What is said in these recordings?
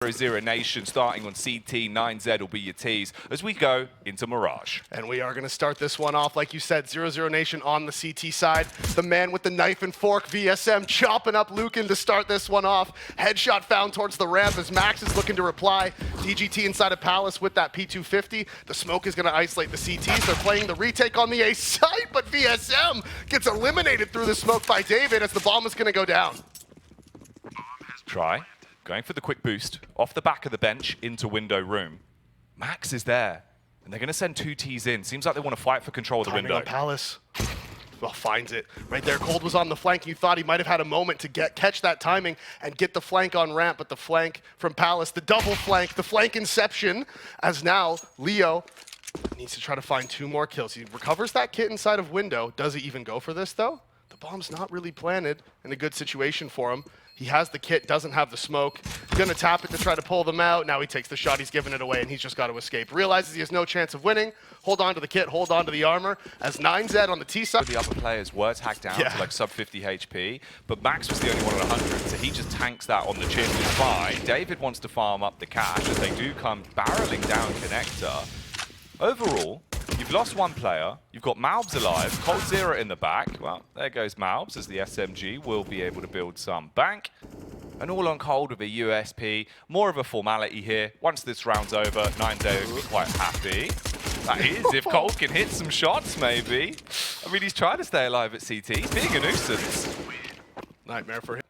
00NATION starting on CT, 9Z will be your Ts as we go into Mirage. And we are going to start this one off, like you said, 00NATION on the CT side. The man with the knife and fork, VSM, chopping up Lucan to start this one off. Headshot found towards the ramp as Max is looking to reply. DGT inside of Palace with that P250. The smoke is going to isolate the CTs. They're playing the retake on the A site, but VSM gets eliminated through the smoke by David as the bomb is going to go down. Try. Going for the quick boost, off the back of the bench into window room. Max is there, and they're going to send two Ts in. Seems like they want to fight for control of the window. On Palace. Well, finds it. Right there, Cold was on the flank. You thought he might have had a moment to catch that timing and get the flank on ramp, but the flank from Palace, the double flank, the flank inception, as now Leo needs to try to find two more kills. He recovers that kit inside of window. Does he even go for this, though? The bomb's not really planted in a good situation for him. He has the kit, doesn't have the smoke. Gonna tap it to try to pull them out. Now he takes the shot, he's giving it away, and he's just got to escape. Realizes he has no chance of winning. Hold on to the kit, hold on to the armor. As 9Z on the T side. The other players were tagged down to like sub 50 HP, but Max was the only one at 100, so he just tanks that on the chin. It's fine. David wants to farm up the cash as they do come barreling down connector. Overall, you've lost one player, you've got Malbs alive, Cold in the back. Well, there goes Malbs as the SMG will be able to build some bank. And all on Cold with a USP, more of a formality here. Once this round's over, 9Z will be quite happy. That is, if Cold can hit some shots, maybe. I mean, he's trying to stay alive at CT, he's being a nuisance. Nightmare for him.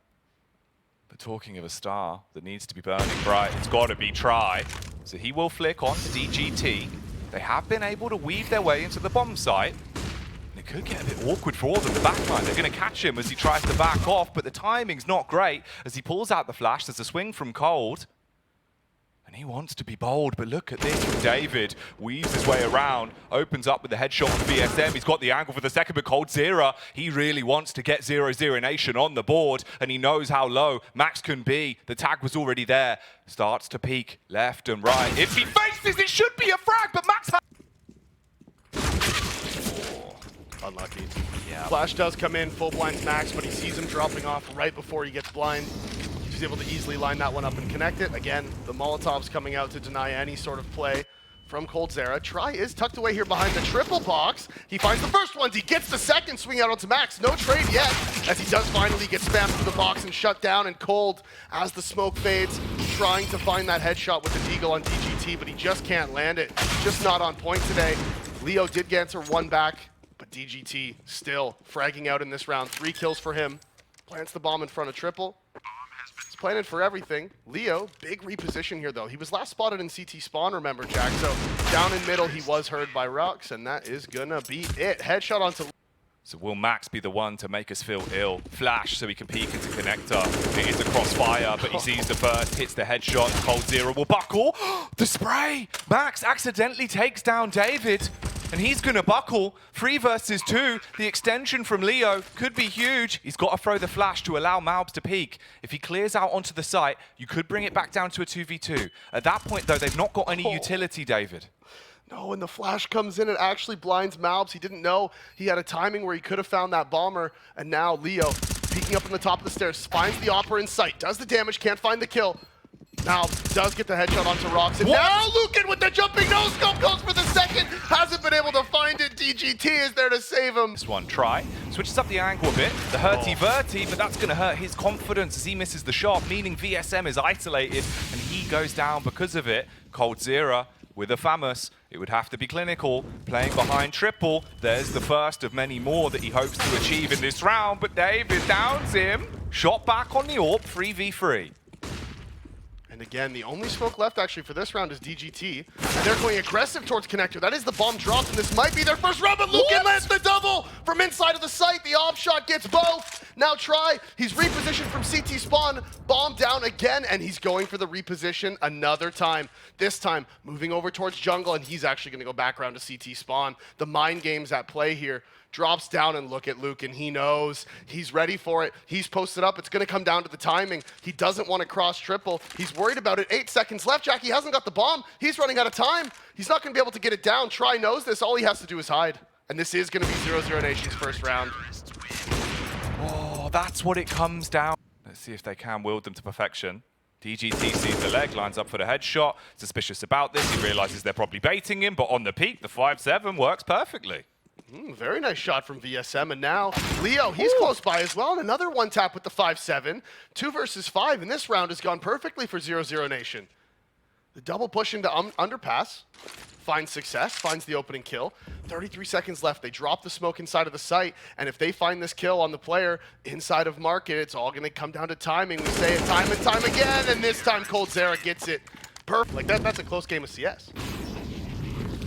But talking of a star that needs to be burning bright, it's got to be Try. So he will flick on to DGT. They have been able to weave their way into the bomb site. And it could get a bit awkward for all of them. The backline, they're going to catch him as he tries to back off, but the timing's not great. As he pulls out the flash, there's a swing from Cold. And he wants to be bold, but look at this from David. Weaves his way around, opens up with the headshot from VSM. He's got the angle for the second, but Cold he really wants to get 00NATION on the board, and he knows how low Max can be. The tag was already there. Starts to peek left and right. If he faces, it should be a frag, but Max... Unlucky. Yeah. Flash does come in, full blinds Max, but he sees him dropping off right before he gets blind. He's able to easily line that one up and connect it. Again, the Molotov's coming out to deny any sort of play from Cold. Try is tucked away here behind the triple box. He finds the first ones. He gets the second, swing out onto Max. No trade yet, as he does finally get spammed through the box and shut down. And Cold, as the smoke fades, trying to find that headshot with the deagle on DGT, but he just can't land it. Just not on point today. Leo did answer one back, but DGT still fragging out in this round. 3 kills for him. Plants the bomb in front of triple. He's planning for everything. Leo, big reposition here, though. He was last spotted in CT spawn, remember, Jack? So down in middle, he was heard by Rux, and that is gonna be it. Headshot onto... So will Max be the one to make us feel ill? Flash so he can peek into connector. It is a crossfire, but he sees the burst, hits the headshot. Cold will buckle. The spray! Max accidentally takes down David. And he's going to buckle. 3 versus 2. The extension from Leo could be huge. He's got to throw the flash to allow Malbs to peek. If he clears out onto the site, you could bring it back down to a 2v2. At that point, though, they've not got any utility, David. No, when the flash comes in, it actually blinds Malbs. He didn't know he had a timing where he could have found that bomber. And now Leo, peeking up on the top of the stairs, finds the Opera in sight, does the damage, can't find the kill. Now does get the headshot onto Rox, and now Lucan with the jumping no-scope goes for the second. Hasn't been able to find it. DGT is there to save him. This one, Try. Switches up the angle a bit. The hurty-verty, but that's going to hurt his confidence as he misses the shot, meaning VSM is isolated, and he goes down because of it. Cold with a famous. It would have to be clinical. Playing behind triple. There's the first of many more that he hopes to achieve in this round, but David downs him. Shot back on the AWP, 3v3. And again, the only smoke left actually for this round is DGT. And they're going aggressive towards connector. That is the bomb dropped, and this might be their first round, but Lucan lands the double from inside of the site. The off shot gets both. Now Try, he's repositioned from CT spawn, bomb down again, and he's going for the reposition another time. This time, moving over towards jungle, and he's actually gonna go back around to CT spawn. The mind game's at play here. Drops down and look at Luke, and he knows. He's ready for it. He's posted up. It's going to come down to the timing. He doesn't want to cross triple. He's worried about it. 8 seconds left. Jack, he hasn't got the bomb. He's running out of time. He's not going to be able to get it down. Try knows this. All he has to do is hide. And this is going to be 00NATION's first round. Oh, that's what it comes down. Let's see if they can wield them to perfection. DGT sees the leg, lines up for the headshot. Suspicious about this. He realizes they're probably baiting him, but on the peak, the 5-7 works perfectly. Very nice shot from VSM, and now Leo, he's close by as well, and another one tap with the 5-7. 2 versus 5, and this round has gone perfectly for 00Nation. The double push into underpass, finds success, finds the opening kill. 33 seconds left, they drop the smoke inside of the site, and if they find this kill on the player inside of market, it's all gonna come down to timing. We say it time and time again, and this time coldzera gets it perfect. Like that's a close game of CS.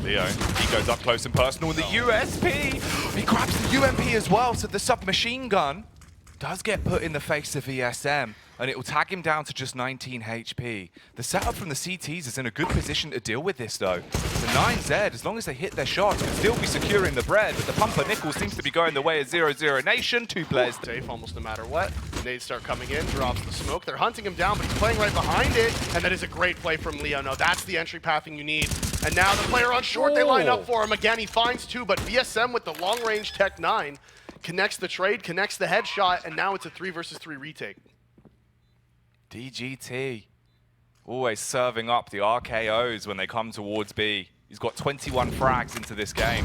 Leo, he goes up close and personal with the USP. He grabs the UMP as well, so the submachine gun does get put in the face of VSM, and it will tag him down to just 19 HP. The setup from the CTs is in a good position to deal with this, though. The 9Z, as long as they hit their shots, can still be securing the bread, but the pumpernickel seems to be going the way of 00Nation. 2 players. Safe almost no matter what. Nades start coming in, drops the smoke. They're hunting him down, but he's playing right behind it, and that is a great play from Leo. No, that's the entry pathing you need. And now the player on short, they line up for him. Again, he finds 2, but VSM with the long-range Tech 9 connects the trade, connects the headshot, and now it's a 3 versus 3 retake. DGT, always serving up the RKOs when they come towards B. He's got 21 frags into this game.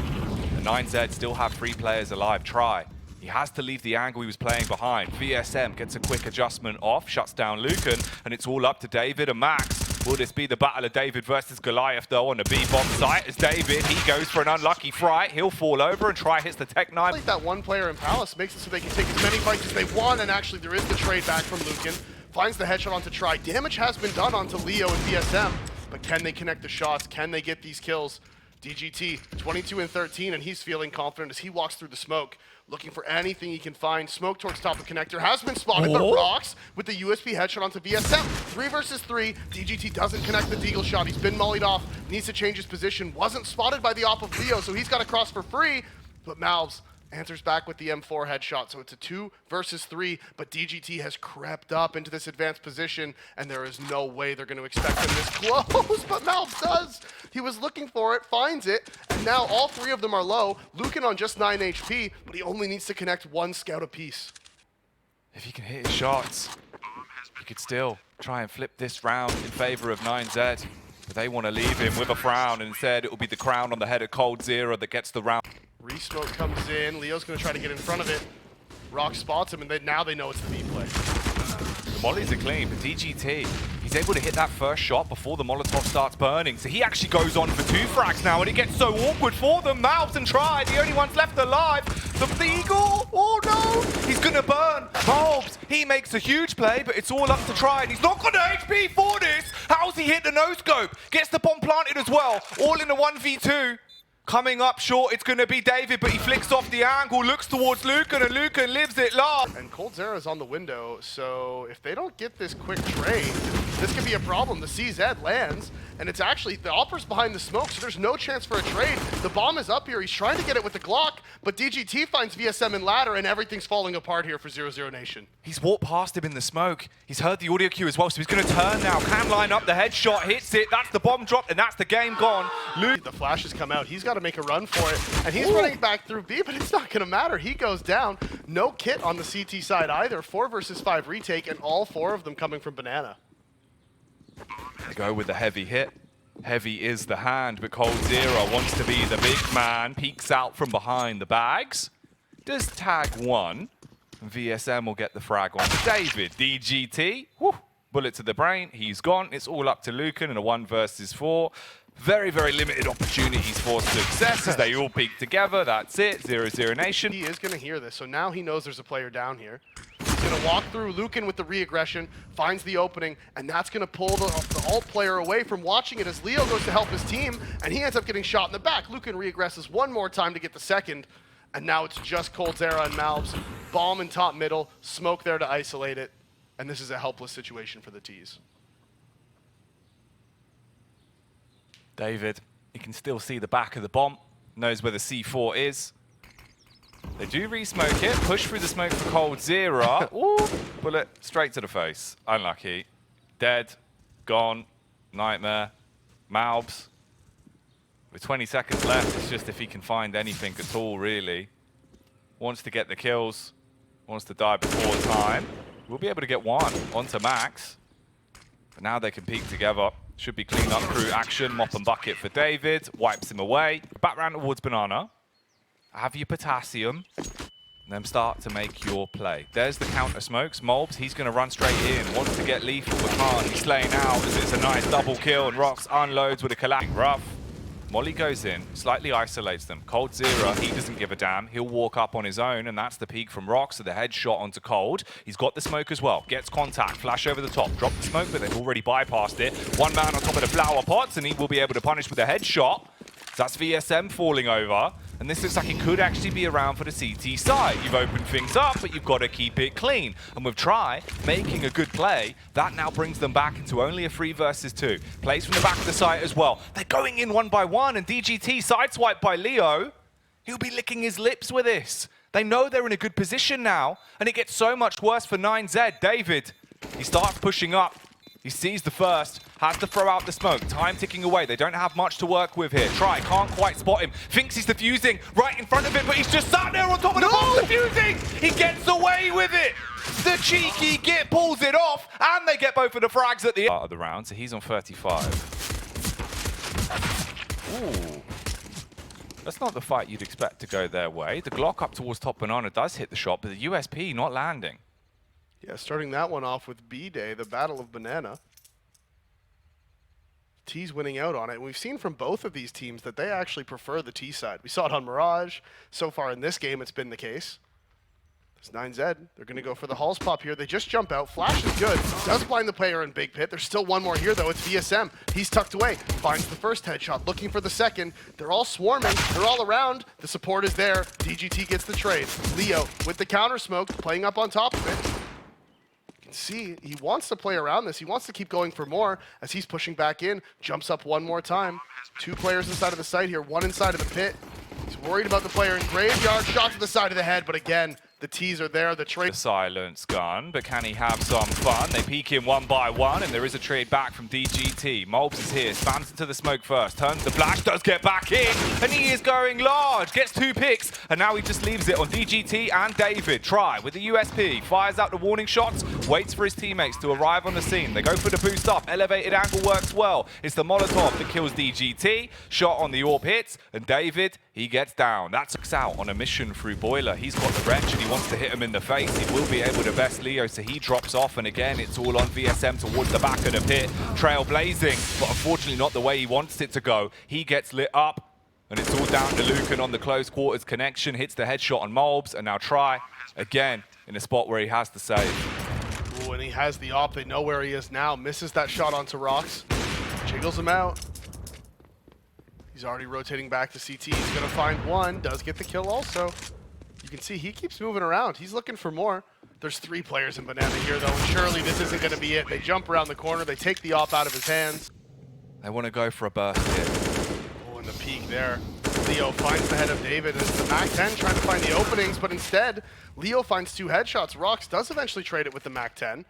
The 9Z still have 3 players alive. Try. He has to leave the angle he was playing behind. VSM gets a quick adjustment off, shuts down Lucan, and it's all up to David and Max. Will this be the battle of David versus Goliath, though, on the B-bomb site? As David, he goes for an unlucky fright. He'll fall over and Try hits the Tech 9. Like that one player in Palace makes it so they can take as many fights as they want, and actually there is the trade back from Lucan. Finds the headshot onto Try. Damage has been done onto Leo and VSM, but can they connect the shots? Can they get these kills? DGT, 22 and 13, and he's feeling confident as he walks through the smoke, looking for anything he can find. Smoke towards top of connector, has been spotted, but rocks with the USP headshot onto VSM. 3 versus 3, DGT doesn't connect the deagle shot. He's been mollied off, needs to change his position. Wasn't spotted by the op of Leo, so he's got to cross for free, but Malves answers back with the M4 headshot. So it's a 2 versus 3, but DGT has crept up into this advanced position, and there is no way they're going to expect him this close, but Malv does. He was looking for it, finds it, and now all 3 of them are low. Lucan on just 9 HP, but he only needs to connect 1 scout apiece. If he can hit his shots, he could still try and flip this round in favor of 9Z. But they want to leave him with a frown, and instead it will be the crown on the head of coldzera that gets the round. Re-smoke comes in. Leo's going to try to get in front of it. Rock spots him, and now they know it's the B play. The mollies are clean, but DGT, he's able to hit that first shot before the Molotov starts burning. So he actually goes on for 2 frags now, and it gets so awkward for them. Malves and Try, the only ones left alive. The Eagle, oh no, he's going to burn. Malves, he makes a huge play, but it's all up to Try, and he's not got the HP for this. How's he hit the no-scope? Gets the bomb planted as well, all in a 1v2. Coming up short, it's going to be David, but he flicks off the angle, looks towards Lucan, and Lucan lives it last. And coldzera is on the window, so if they don't get this quick trade, this could be a problem. The CZ lands, and it's actually, the Opper's behind the smoke, so there's no chance for a trade. The bomb is up here, he's trying to get it with the Glock, but DGT finds VSM in ladder, and everything's falling apart here for 00Nation. He's walked past him in the smoke. He's heard the audio cue as well, so he's going to turn now. Can line up the headshot, hits it, that's the bomb drop, and that's the game gone. The flash has come out, he's got to make a run for it, and he's running back through B, but it's not going to matter. He goes down. No kit on the CT side either. 4 versus 5 retake, and all 4 of them coming from Banana. They go with the heavy hit. Heavy is the hand, but coldzera wants to be the big man. Peeks out from behind the bags. Does tag 1. VSM will get the frag on David. DGT, whew, bullet to the brain. He's gone. It's all up to Lucan in a 1 versus 4. Very, very limited opportunities for success as they all peak together. That's it. 00Nation. He is going to hear this, so now he knows there's a player down here. He's going to walk through Lucan with the re-aggression, finds the opening, and that's going to pull the alt player away from watching it as Leo goes to help his team, and he ends up getting shot in the back. Lucan re-aggresses 1 more time to get the second, and now it's just coldzera and Malves. Bomb in top middle, smoke there to isolate it, and this is a helpless situation for the T's. David, he can still see the back of the bomb, knows where the C4 is. They do re-smoke it, push through the smoke for coldzera. Ooh, bullet straight to the face. Unlucky. Dead, gone, nightmare, Malves. With 20 seconds left, it's just if he can find anything at all, really. Wants to get the kills, wants to die before time. We'll be able to get 1 onto Max. But now they can peek together. Should be clean up crew action. Mop and bucket for David. Wipes him away. Back round towards Banana. Have your potassium. And then start to make your play. There's the counter smokes. Molbs, he's going to run straight in. Wants to get lethal, but can't. He's slaying out as it's a nice double kill. And Rox unloads with a collapse. Rough. Molly goes in, slightly isolates them. Cold Zero, he doesn't give a damn. He'll walk up on his own, and that's the peak from Rox. So the headshot onto Cold. He's got the smoke as well. Gets contact, flash over the top. Drop the smoke, but they've already bypassed it. One man on top of the flower pots, and he will be able to punish with a headshot. So that's VSM falling over. And this looks like it could actually be around for the CT side. You've opened things up, but you've got to keep it clean. And with Try making a good play, that now brings them back into only a 3 versus 2. Plays from the back of the site as well. They're going in 1 by 1, and DGT sideswiped by Leo. He'll be licking his lips with this. They know they're in a good position now, and it gets so much worse for 9Z. David, he starts pushing up. He sees the first, has to throw out the smoke. Time ticking away. They don't have much to work with here. Try, can't quite spot him. Thinks he's defusing right in front of him, but he's just sat there on top of the box defusing. He gets away with it. The cheeky git pulls it off, and they get both of the frags at the end of the round. So he's on 35. Ooh. That's not the fight you'd expect to go their way. The Glock up towards top Banana does hit the shot, but the USP not landing. Yeah, starting that one off with B-Day, the Battle of Banana. T's winning out on it. And we've seen from both of these teams that they actually prefer the T side. We saw it on Mirage. So far in this game, it's been the case. It's 9Z. They're going to go for the Halls pop here. They just jump out. Flash is good. Does blind the player in Big Pit. There's still one more here, though. It's VSM. He's tucked away. Finds the first headshot. Looking for the second. They're all swarming. They're all around. The support is there. DGT gets the trade. Leo with the counter smoke, playing up on top of it. See, he wants to play around this. He wants to keep going for more as he's pushing back in. Jumps up one more time. 2 players inside of the site here, 1 inside of the pit. He's worried about the player in Graveyard. Shot to the side of the head, but again, the T's are there. The trade. The silence gun, but can he have some fun? They peek in 1 by 1, and there is a trade back from DGT. Molbs is here, spams into the smoke first, turns the flash, does get back in, and he is going large. Gets 2 picks, and now he just leaves it on DGT and David. Try with the USP, fires out the warning shots, waits for his teammates to arrive on the scene. They go for the boost up, elevated angle works well. It's the Molotov that kills DGT. Shot on the AWP hits, and David, he gets down. That's out on a mission through Boiler. He's got the wrench, and he wants to hit him in the face. He will be able to best Leo, so he drops off, and again, it's all on VSM towards the back of the pit. Trailblazing, but unfortunately not the way he wants it to go. He gets lit up, and it's all down to Lucan on the close quarters connection. Hits the headshot on Molbs, and now Try, again, in a spot where he has to save. Ooh, and he has the op. They know where he is now. Misses that shot onto Rox. Jiggles him out. He's already rotating back to CT. He's going to find one. Does get the kill also. You can see he keeps moving around. He's looking for more. There's 3 players in Banana here, though, and surely this isn't going to be it. They jump around the corner. They take the op out of his hands. They want to go for a burst here. Oh, and the peek there. Leo finds the head of David, and it's the MAC-10 trying to find the openings, but instead, Leo finds 2 headshots. Rox does eventually trade it with the MAC-10,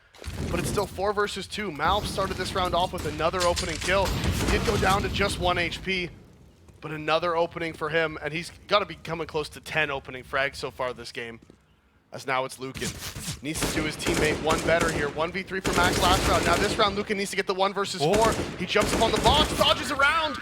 but it's still 4 versus 2. Malf started this round off with another opening kill. He did go down to just 1 HP. But another opening for him, and he's got to be coming close to 10 opening frags so far this game. As now it's Lucan. Needs to do his teammate one better here. 1v3 for Max last round. Now this round, Lucan needs to get the 1 versus 4. He jumps up on the box, dodges around,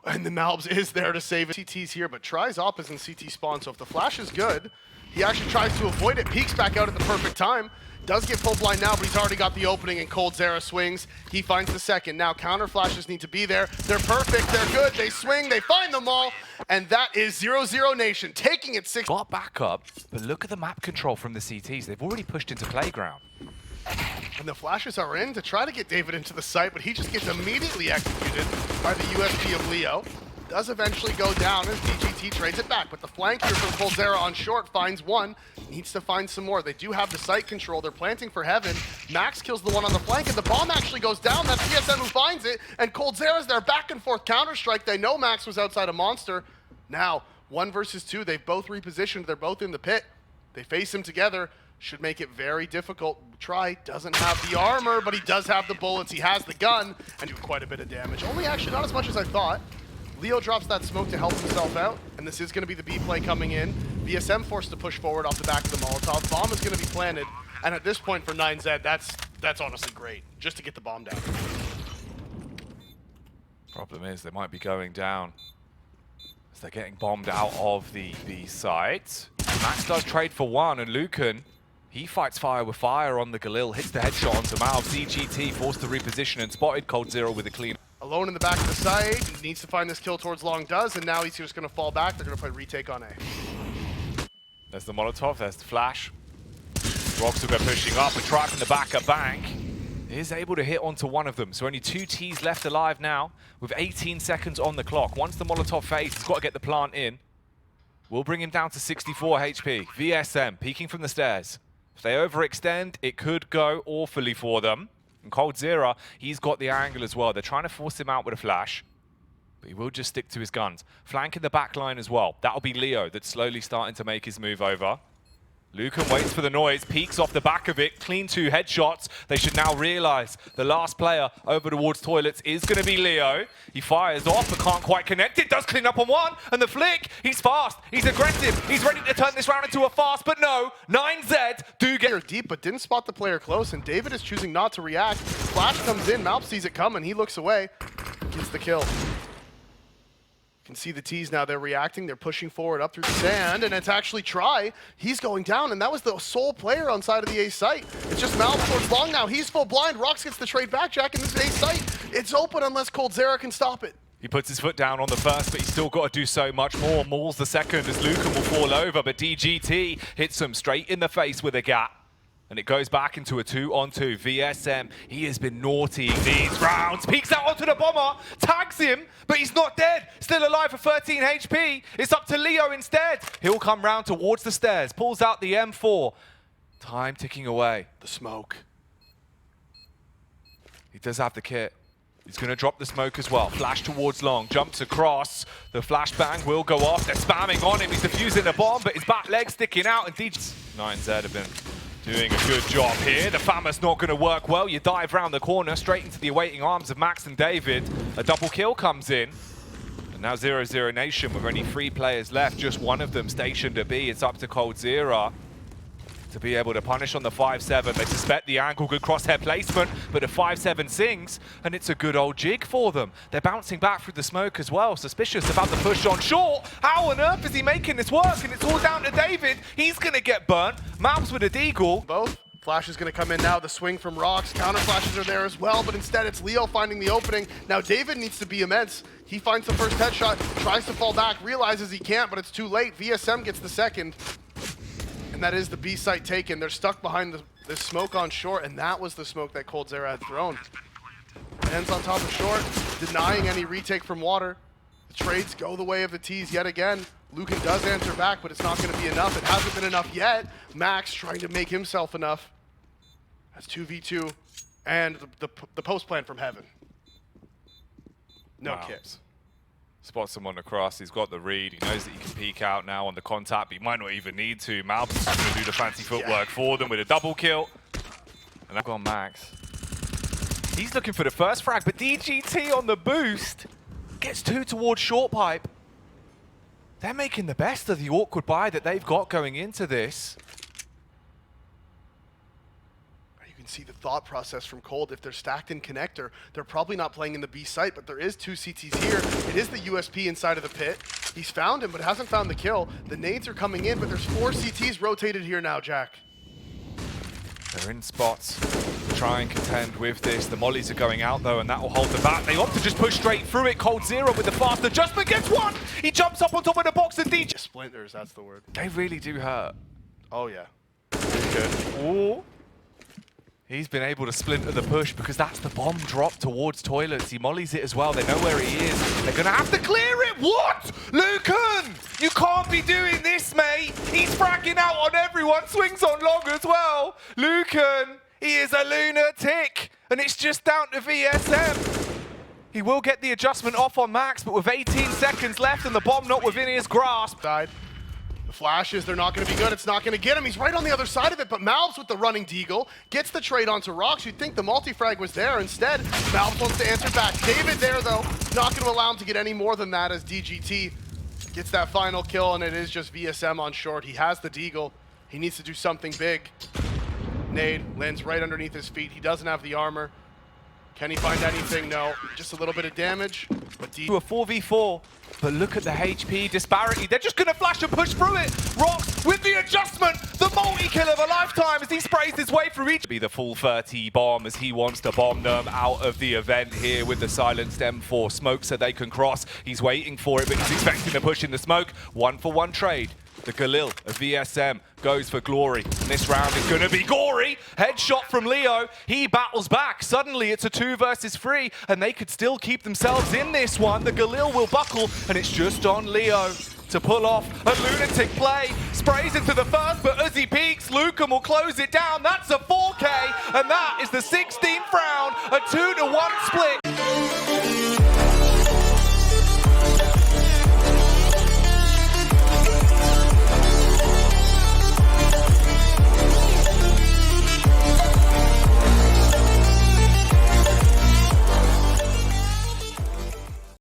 and the Malbs is there to save it. CT's here, but Try's op is in CT spawn, so if the flash is good, he actually tries to avoid it, peeks back out at the perfect time. Does get full blind now, but he's already got the opening, and Cold Zera swings. He finds the second. Now counter flashes need to be there. They're perfect, they're good, they swing, they find them all, and that is 00NATION taking it 6. Got back up, but look at the map control from the CTs. They've already pushed into playground. And the flashes are in to try to get David into the site, but he just gets immediately executed by the USP of Leo. Does eventually go down as DGT trades it back, but the flank here from Cold Zera on short finds one. Needs to find some more. They do have the site control. They're planting for heaven. Max kills the one on the flank, and the bomb actually goes down. That's PSN who finds it, and Cold Zera's there back and forth counter-strike. They know Max was outside a monster. Now, 1 versus 2. They've both repositioned. They're both in the pit. They face him together. Should make it very difficult. Try doesn't have the armor, but he does have the bullets. He has the gun, and do quite a bit of damage. Only actually not as much as I thought. Leo drops that smoke to help himself out, and this is going to be the B play coming in. VSM forced to push forward off the back of the Molotov. Bomb is going to be planted, and at this point for 9Z, That's honestly great, just to get the bomb down. Problem is, they might be going down as they're getting bombed out of the B site. Max does trade for one, and Lucan, he fights fire with fire on the Galil, hits the headshot onto Malv. CGT forced to reposition and spotted Cold0 with a clean. Alone in the back of the site, he needs to find this kill towards long does, and now he's just going to fall back. They're going to play retake on A. There's the Molotov, there's the flash. Rocks will go pushing up, a try from the back at Bank. Is able to hit onto one of them, so only 2 Ts left alive now with 18 seconds on the clock. Once the Molotov fades, he's got to get the plant in. We'll bring him down to 64 HP. VSM peeking from the stairs. If they overextend, it could go awfully for them. And Cold0, he's got the angle as well. They're trying to force him out with a flash, but he will just stick to his guns. Flank in the back line as well. That'll be Leo that's slowly starting to make his move over. Lucan waits for the noise, peeks off the back of it, clean 2 headshots. They should now realize the last player over towards toilets is going to be Leo. He fires off but can't quite connect it, does clean up on one, and the flick, he's fast, he's aggressive, he's ready to turn this round into a fast, but no, 9Z do get deep, but didn't spot the player close, and David is choosing not to react. Flash comes in, Malp sees it coming, he looks away, gets the kill. You can see the T's now, they're reacting, they're pushing forward up through the sand, and it's actually Try. He's going down, and that was the sole player on side of the A site. It's just Malp towards long now, he's full blind, Rox gets the trade back, Jack, in this A site. It's open unless Cold0 can stop it. He puts his foot down on the first, but he's still got to do so much more. Mauls the second as Lucan will fall over, but DGT hits him straight in the face with a gap. And it goes back into a 2-on-2. VSM, he has been naughty these rounds. Peeks out onto the bomber, tags him, but he's not dead. Still alive for 13 HP. It's up to Leo instead. He'll come round towards the stairs, pulls out the M4. Time ticking away. The smoke. He does have the kit. He's going to drop the smoke as well. Flash towards long, jumps across. The flashbang will go off. They're spamming on him. He's defusing the bomb, but his back leg's sticking out. And 9Z have been doing a good job here. The Famous not going to work well. You dive round the corner, straight into the awaiting arms of Max and David. A double kill comes in. And now 00Nation with only 3 players left. Just one of them stationed at B. It's up to Cold0 to be able to punish on the 5-7. They suspect the angle, good crosshair placement, but the 5-7 sings, and it's a good old jig for them. They're bouncing back through the smoke as well, suspicious about the push on short. How on earth is he making this work? And it's all down to David. He's going to get burnt. Malps with a deagle. Both. Flash is going to come in now. The swing from Rocks. Counter flashes are there as well, but instead it's Leo finding the opening. Now David needs to be immense. He finds the first headshot, tries to fall back, realizes he can't, but it's too late. VSM gets the second. And that is the B site taken. They're stuck behind the smoke on short, and that was the smoke that Cold0 had thrown. Ends on top of short, denying any retake from water. The trades go the way of the T's yet again. Lucan does answer back, but it's not going to be enough. It hasn't been enough yet. Max trying to make himself enough. That's 2v2 and the post plan from heaven. No kits. Spots someone across, he's got the read, he knows that he can peek out now on the contact, but he might not even need to. Malb's going to do the fancy footwork for them with a double kill. And I've gone Max. He's looking for the first frag, but DGT on the boost gets 2 towards short pipe. They're making the best of the awkward buy that they've got going into this. See the thought process from Cold. If they're stacked in connector, they're probably not playing in the B site, but there is 2 CTs here. It is the USP inside of the pit. He's found him, but hasn't found the kill. The nades are coming in, but there's 4 CTs rotated here now, Jack. They're in spots to try and contend with this. The mollies are going out though, and that will hold them back. They opt to just push straight through it. Cold0 with the fast adjustment gets one. He jumps up on top of the box and DJ. Splinters, that's the word. They really do hurt. Oh yeah. Good. Ooh. He's been able to splinter the push because that's the bomb drop towards toilets. He mollies it as well. They know where he is. They're going to have to clear it. What? Lucan! You can't be doing this, mate. He's fragging out on everyone. Swings on long as well. Lucan, he is a lunatic. And it's just down to VSM. He will get the adjustment off on Max, but with 18 seconds left and the bomb not within his grasp. Died. Flashes, they're not going to be good. It's not going to get him. He's right on the other side of it, but Malbs with the running deagle gets the trade onto Rocks. You'd think the multi-frag was there. Instead, Malbs wants to answer back. David there, though, not going to allow him to get any more than that as DGT gets that final kill, and it is just VSM on short. He has the deagle. He needs to do something big. Nade lands right underneath his feet. He doesn't have the armor. Can he find anything? No. Just a little bit of damage. But To a 4v4, but look at the HP disparity. They're just going to flash and push through it. Rox with the adjustment, the multi-kill of a lifetime as he sprays his way through each. Be the full 30 bomb as he wants to bomb them out of the event here with the silenced M4 smoke so they can cross. He's waiting for it, but he's expecting to push in the smoke. 1-for-1 trade. The Galil of VSM goes for glory. And this round is going to be gory. Headshot from Leo. He battles back. Suddenly it's a 2 versus 3, and they could still keep themselves in this one. The Galil will buckle, and it's just on Leo to pull off a lunatic play. Sprays into the first, but as he peeks, Lucan will close it down. That's a 4K, and that is the 16th round, a 2-to-1 split.